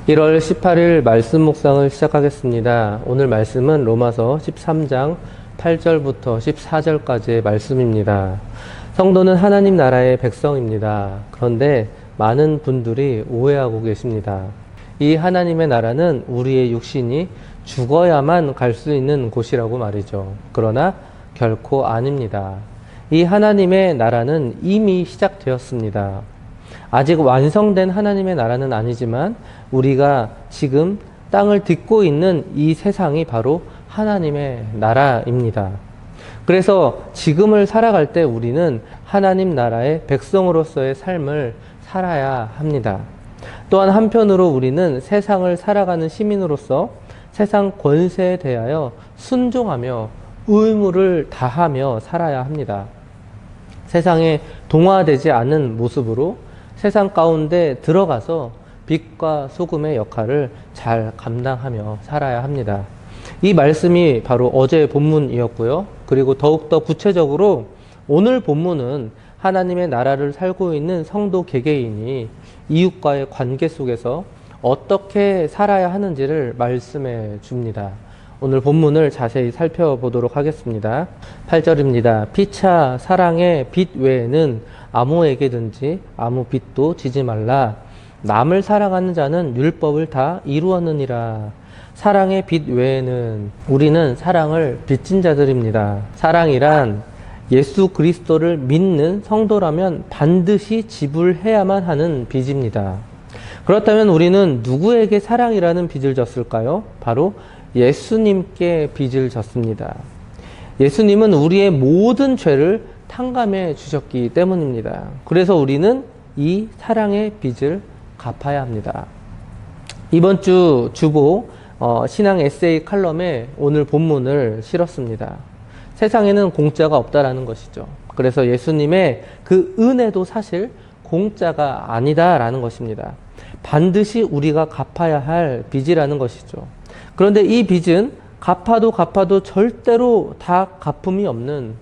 1월 18일 말씀 묵상을 시작하겠습니다. 오늘 말씀은 로마서 13장 8절부터 14절까지의 말씀입니다. 성도는 하나님 나라의 백성입니다. 그런데 많은 분들이 오해하고 계십니다. 이 하나님의 나라는 우리의 육신이 죽어야만 갈 수 있는 곳이라고 말이죠. 그러나 결코 아닙니다. 이 하나님의 나라는 이미 시작되었습니다. 아직 완성된 하나님의 나라는 아니지만 우리가 지금 땅을 딛고 있는 이 세상이 바로 하나님의 나라입니다. 그래서 지금을 살아갈 때 우리는 하나님 나라의 백성으로서의 삶을 살아야 합니다. 또한 한편으로 우리는 세상을 살아가는 시민으로서 세상 권세에 대하여 순종하며 의무를 다하며 살아야 합니다. 세상에 동화되지 않은 모습으로 세상 가운데 들어가서 빛과 소금의 역할을 잘 감당하며 살아야 합니다. 이 말씀이 바로 어제의 본문이었고요. 그리고 더욱더 구체적으로 오늘 본문은 하나님의 나라를 살고 있는 성도 개개인이 이웃과의 관계 속에서 어떻게 살아야 하는지를 말씀해 줍니다. 오늘 본문을 자세히 살펴보도록 하겠습니다. 8절입니다. 피차 사랑의 빚 외에는 아무에게든지 아무 빚도 지지 말라. 남을 사랑하는 자는 율법을 다 이루었느니라. 사랑의 빚 외에는 우리는 사랑을 빚진 자들입니다. 사랑이란 예수 그리스도를 믿는 성도라면 반드시 지불해야만 하는 빚입니다. 그렇다면 우리는 누구에게 사랑이라는 빚을 졌을까요? 바로 예수님께 빚을 졌습니다. 예수님은 우리의 모든 죄를 탕감해 주셨기 때문입니다. 그래서 우리는 이 사랑의 빚을 갚아야 합니다. 이번 주 주보 신앙 에세이 칼럼에 오늘 본문을 실었습니다. 세상에는 공짜가 없다라는 것이죠. 그래서 예수님의 그 은혜도 사실 공짜가 아니다라는 것입니다. 반드시 우리가 갚아야 할 빚이라는 것이죠. 그런데 이 빚은 갚아도 절대로 다 갚음이 없는,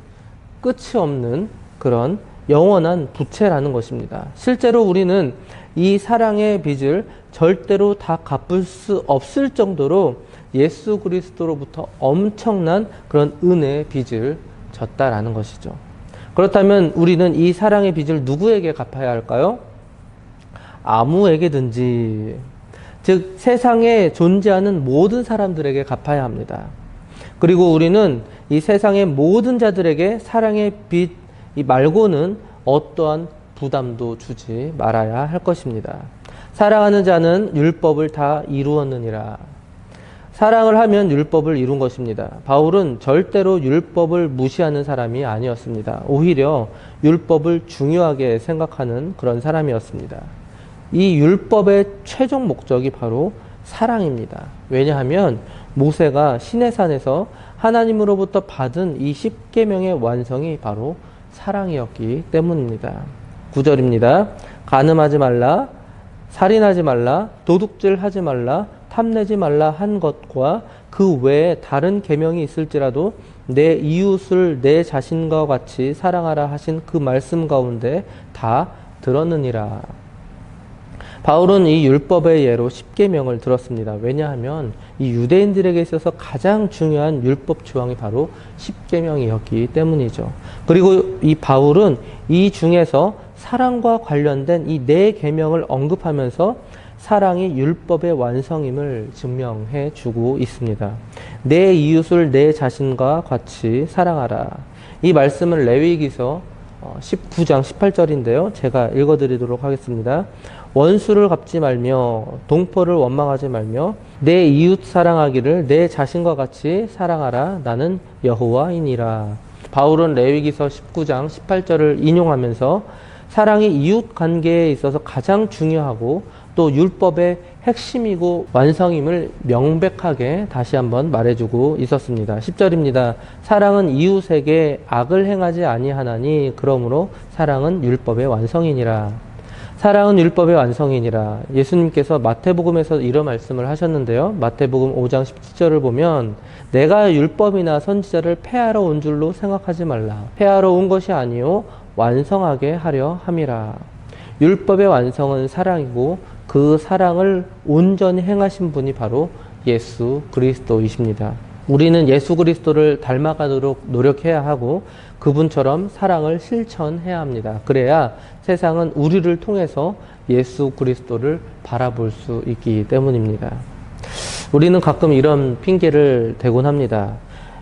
끝이 없는 그런 영원한 부채라는 것입니다. 실제로 우리는 이 사랑의 빚을 절대로 다 갚을 수 없을 정도로 예수 그리스도로부터 엄청난 그런 은혜의 빚을 졌다라는 것이죠. 그렇다면 우리는 이 사랑의 빚을 누구에게 갚아야 할까요? 아무에게든지, 즉 세상에 존재하는 모든 사람들에게 갚아야 합니다. 그리고 우리는 이 세상의 모든 자들에게 사랑의 빚 말고는 어떠한 부담도 주지 말아야 할 것입니다. 사랑하는 자는 율법을 다 이루었느니라. 사랑을 하면 율법을 이룬 것입니다. 바울은 절대로 율법을 무시하는 사람이 아니었습니다. 오히려 율법을 중요하게 생각하는 그런 사람이었습니다. 이 율법의 최종 목적이 바로 사랑입니다. 왜냐하면 모세가 시내산에서 하나님으로부터 받은 이 10계명의 완성이 바로 사랑이었기 때문입니다. 9절입니다. 간음하지 말라, 살인하지 말라, 도둑질하지 말라, 탐내지 말라 한 것과 그 외에 다른 계명이 있을지라도 내 이웃을 내 자신과 같이 사랑하라 하신 그 말씀 가운데 다 들었느니라. 바울은 이 율법의 예로 10계명을 들었습니다. 왜냐하면 이 유대인들에게 있어서 가장 중요한 율법 조항이 바로 10계명이었기 때문이죠. 그리고 이 바울은 이 중에서 사랑과 관련된 이 4계명을 언급하면서 사랑이 율법의 완성임을 증명해 주고 있습니다. 내 이웃을 내 자신과 같이 사랑하라. 이 말씀은 레위기서 19장 18절인데요. 제가 읽어드리도록 하겠습니다. 원수를 갚지 말며 동포를 원망하지 말며 내 이웃 사랑하기를 내 자신과 같이 사랑하라. 나는 여호와이니라. 바울은 레위기서 19장 18절을 인용하면서 사랑이 이웃 관계에 있어서 가장 중요하고 또 율법의 핵심이고 완성임을 명백하게 다시 한번 말해주고 있었습니다. 10절입니다. 사랑은 이웃에게 악을 행하지 아니하나니 그러므로 사랑은 율법의 완성이니라. 사랑은 율법의 완성이니라. 예수님께서 마태복음에서 이런 말씀을 하셨는데요. 마태복음 5장 17절을 보면 내가 율법이나 선지자를 폐하러 온 줄로 생각하지 말라. 폐하러 온 것이 아니요 완성하게 하려 함이라. 율법의 완성은 사랑이고 그 사랑을 온전히 행하신 분이 바로 예수 그리스도이십니다. 우리는 예수 그리스도를 닮아가도록 노력해야 하고 그분처럼 사랑을 실천해야 합니다. 그래야 세상은 우리를 통해서 예수 그리스도를 바라볼 수 있기 때문입니다. 우리는 가끔 이런 핑계를 대곤 합니다.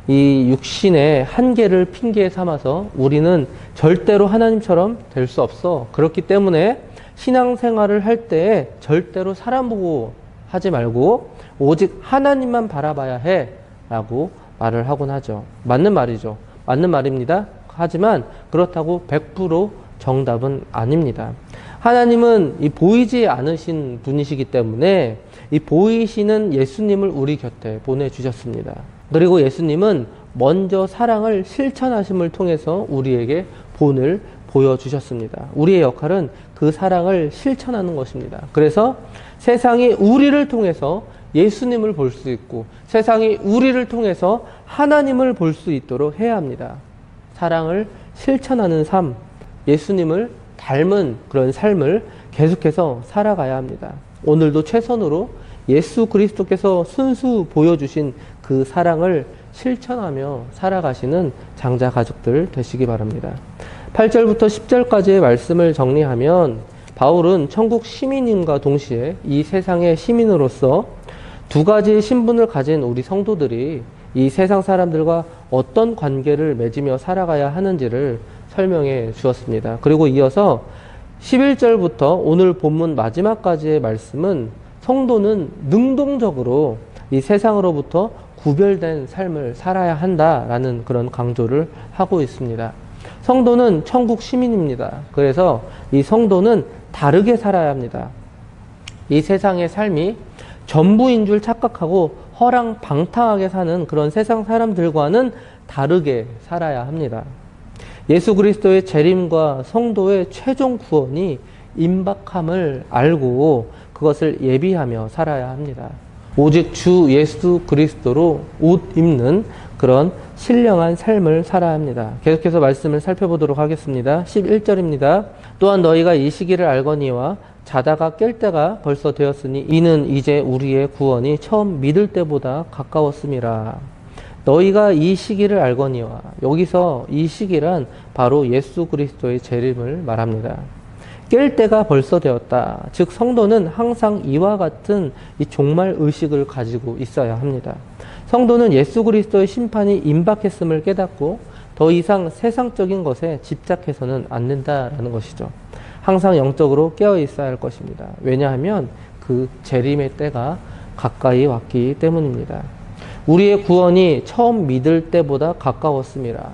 이 육신의 한계를 핑계 삼아서 우리는 절대로 하나님처럼 될 수 없어. 그렇기 때문에 신앙생활을 할 때 절대로 사람 보고 하지 말고 오직 하나님만 바라봐야 해 라고 말을 하곤 하죠. 맞는 말이죠. 맞는 말입니다. 하지만 그렇다고 100% 정답은 아닙니다. 하나님은 이 보이지 않으신 분이시기 때문에 이 보이시는 예수님을 우리 곁에 보내주셨습니다. 그리고 예수님은 먼저 사랑을 실천하심을 통해서 우리에게 본을 보여주셨습니다. 우리의 역할은 그 사랑을 실천하는 것입니다. 그래서 세상이 우리를 통해서 예수님을 볼 수 있고 세상이 우리를 통해서 하나님을 볼 수 있도록 해야 합니다. 사랑을 실천하는 삶, 예수님을 닮은 그런 삶을 계속해서 살아가야 합니다. 오늘도 최선으로 예수 그리스도께서 순수 보여주신 그 사랑을 실천하며 살아가시는 장자 가족들 되시기 바랍니다. 8절부터 10절까지의 말씀을 정리하면 바울은 천국 시민임과 동시에 이 세상의 시민으로서 두 가지의 신분을 가진 우리 성도들이 이 세상 사람들과 어떤 관계를 맺으며 살아가야 하는지를 설명해 주었습니다. 그리고 이어서 11절부터 오늘 본문 마지막까지의 말씀은 성도는 능동적으로 이 세상으로부터 구별된 삶을 살아야 한다라는 그런 강조를 하고 있습니다. 성도는 천국 시민입니다. 그래서 이 성도는 다르게 살아야 합니다. 이 세상의 삶이 전부인 줄 착각하고 허랑방탕하게 사는 그런 세상 사람들과는 다르게 살아야 합니다. 예수 그리스도의 재림과 성도의 최종 구원이 임박함을 알고 그것을 예비하며 살아야 합니다. 오직 주 예수 그리스도로 옷 입는 그런 신령한 삶을 살아야 합니다. 계속해서 말씀을 살펴보도록 하겠습니다. 11절입니다. 또한 너희가 이 시기를 알거니와 자다가 깰 때가 벌써 되었으니 이는 이제 우리의 구원이 처음 믿을 때보다 가까웠음이라. 너희가 이 시기를 알거니와, 여기서 이 시기란 바로 예수 그리스도의 재림을 말합니다. 깰 때가 벌써 되었다. 즉 성도는 항상 이와 같은 이 종말 의식을 가지고 있어야 합니다. 성도는 예수 그리스도의 심판이 임박했음을 깨닫고 더 이상 세상적인 것에 집착해서는 안 된다라는 것이죠. 항상 영적으로 깨어 있어야 할 것입니다. 왜냐하면 그 재림의 때가 가까이 왔기 때문입니다. 우리의 구원이 처음 믿을 때보다 가까웠습니다.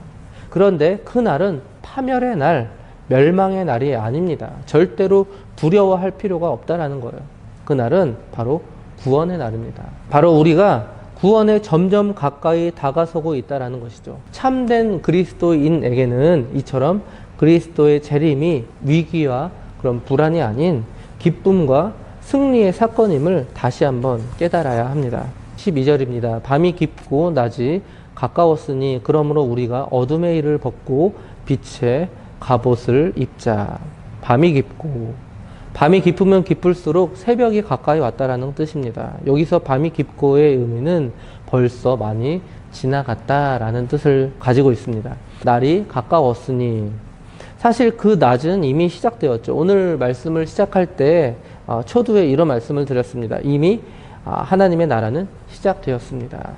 그런데 그 날은 파멸의 날, 멸망의 날이 아닙니다. 절대로 두려워할 필요가 없다라는 거예요. 그 날은 바로 구원의 날입니다. 바로 우리가 구원에 점점 가까이 다가서고 있다라는 것이죠. 참된 그리스도인에게는 이처럼 그리스도의 재림이 위기와 그런 불안이 아닌 기쁨과 승리의 사건임을 다시 한번 깨달아야 합니다. 12절입니다. 밤이 깊고 낮이 가까웠으니 그러므로 우리가 어둠의 일을 벗고 빛의 갑옷을 입자. 밤이 깊으면 깊을수록 새벽이 가까이 왔다라는 뜻입니다. 여기서 밤이 깊고의 의미는 벌써 많이 지나갔다라는 뜻을 가지고 있습니다. 날이 가까웠으니 사실 그 낮은 이미 시작되었죠. 오늘 말씀을 시작할 때 초두에 이런 말씀을 드렸습니다. 이미 하나님의 나라는 시작되었습니다.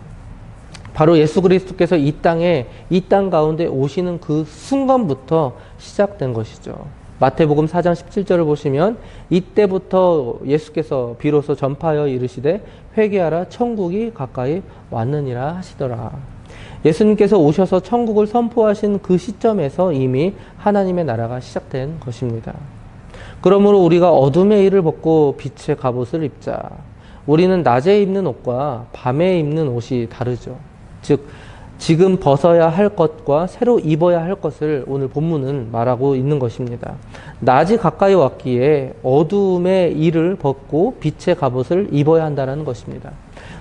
바로 예수 그리스도께서 이 땅 가운데 오시는 그 순간부터 시작된 것이죠. 마태복음 4장 17절을 보시면 이때부터 예수께서 비로소 전파하여 이르시되 회개하라 천국이 가까이 왔느니라 하시더라. 예수님께서 오셔서 천국을 선포하신 그 시점에서 이미 하나님의 나라가 시작된 것입니다. 그러므로 우리가 어둠의 일을 벗고 빛의 갑옷을 입자. 우리는 낮에 입는 옷과 밤에 입는 옷이 다르죠. 즉 지금 벗어야 할 것과 새로 입어야 할 것을 오늘 본문은 말하고 있는 것입니다. 낮이 가까이 왔기에 어둠의 일을 벗고 빛의 갑옷을 입어야 한다는 것입니다.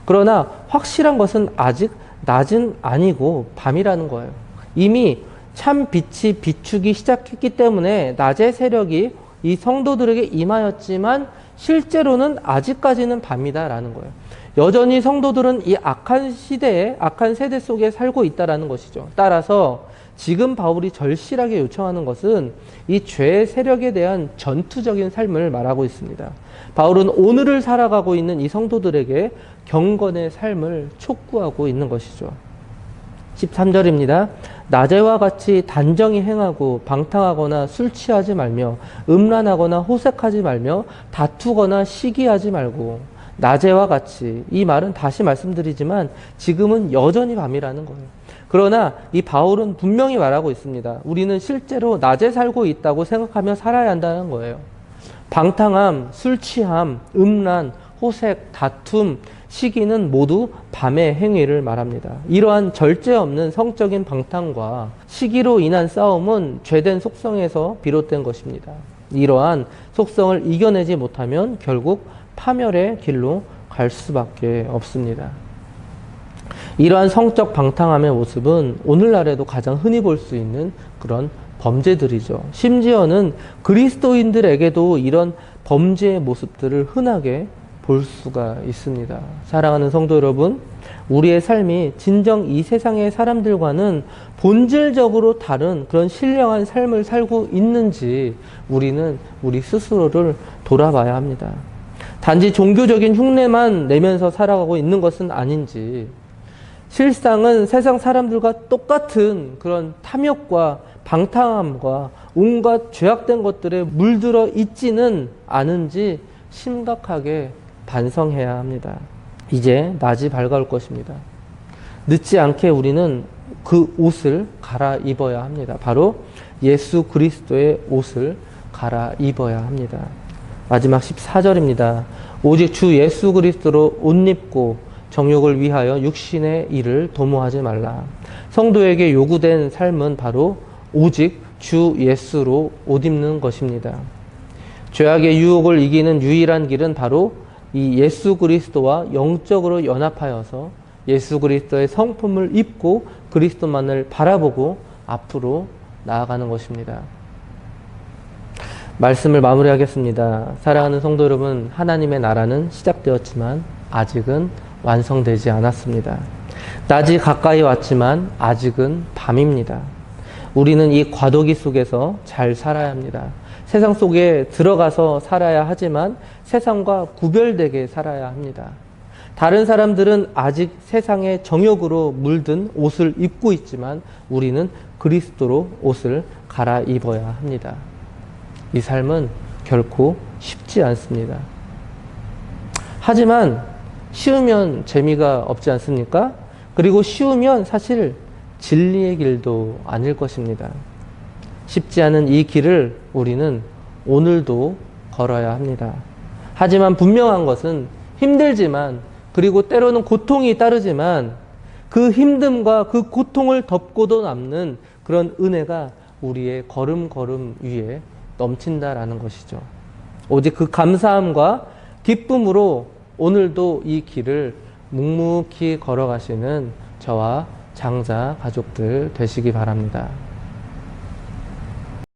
그러나 확실한 것은 아직 낮은 아니고 밤이라는 거예요. 이미 참 빛이 비추기 시작했기 때문에 낮의 세력이 이 성도들에게 임하였지만 실제로는 아직까지는 밤이다라는 거예요. 여전히 성도들은 이 악한 시대에, 악한 세대 속에 살고 있다라는 것이죠. 따라서 지금 바울이 절실하게 요청하는 것은 이 죄의 세력에 대한 전투적인 삶을 말하고 있습니다. 바울은 오늘을 살아가고 있는 이 성도들에게 경건의 삶을 촉구하고 있는 것이죠. 13절입니다. 낮에와 같이 단정히 행하고 방탕하거나 술 취하지 말며 음란하거나 호색하지 말며 다투거나 시기하지 말고. 낮에와 같이, 이 말은 다시 말씀드리지만 지금은 여전히 밤이라는 거예요. 그러나 이 바울은 분명히 말하고 있습니다. 우리는 실제로 낮에 살고 있다고 생각하며 살아야 한다는 거예요. 방탕함, 술 취함, 음란, 호색, 다툼, 시기는 모두 밤의 행위를 말합니다. 이러한 절제 없는 성적인 방탕과 시기로 인한 싸움은 죄된 속성에서 비롯된 것입니다. 이러한 속성을 이겨내지 못하면 결국 파멸의 길로 갈 수밖에 없습니다. 이러한 성적 방탕함의 모습은 오늘날에도 가장 흔히 볼 수 있는 그런 범죄들이죠. 심지어는 그리스도인들에게도 이런 범죄의 모습들을 흔하게 볼 수가 있습니다. 사랑하는 성도 여러분, 우리의 삶이 진정 이 세상의 사람들과는 본질적으로 다른 그런 신령한 삶을 살고 있는지 우리는 우리 스스로를 돌아봐야 합니다. 단지 종교적인 흉내만 내면서 살아가고 있는 것은 아닌지, 실상은 세상 사람들과 똑같은 그런 탐욕과 방탕함과 온갖 죄악된 것들에 물들어 있지는 않은지 심각하게 반성해야 합니다. 이제 낮이 밝아올 것입니다. 늦지 않게 우리는 그 옷을 갈아입어야 합니다. 바로 예수 그리스도의 옷을 갈아입어야 합니다. 마지막 14절입니다. 오직 주 예수 그리스도로 옷 입고 정욕을 위하여 육신의 일을 도모하지 말라. 성도에게 요구된 삶은 바로 오직 주 예수로 옷 입는 것입니다. 죄악의 유혹을 이기는 유일한 길은 바로 이 예수 그리스도와 영적으로 연합하여서 예수 그리스도의 성품을 입고 그리스도만을 바라보고 앞으로 나아가는 것입니다. 말씀을 마무리하겠습니다. 사랑하는 성도 여러분, 하나님의 나라는 시작되었지만 아직은 완성되지 않았습니다. 낮이 가까이 왔지만 아직은 밤입니다. 우리는 이 과도기 속에서 잘 살아야 합니다. 세상 속에 들어가서 살아야 하지만 세상과 구별되게 살아야 합니다. 다른 사람들은 아직 세상의 정욕으로 물든 옷을 입고 있지만 우리는 그리스도로 옷을 갈아입어야 합니다. 이 삶은 결코 쉽지 않습니다. 하지만 쉬우면 재미가 없지 않습니까? 그리고 쉬우면 사실 진리의 길도 아닐 것입니다. 쉽지 않은 이 길을 우리는 오늘도 걸어야 합니다. 하지만 분명한 것은 힘들지만, 그리고 때로는 고통이 따르지만 그 힘듦과 그 고통을 덮고도 남는 그런 은혜가 우리의 걸음걸음 위에 넘친다라는 것이죠. 오직 그 감사함과 기쁨으로 오늘도 이 길을 묵묵히 걸어가시는 저와 장자 가족들 되시기 바랍니다.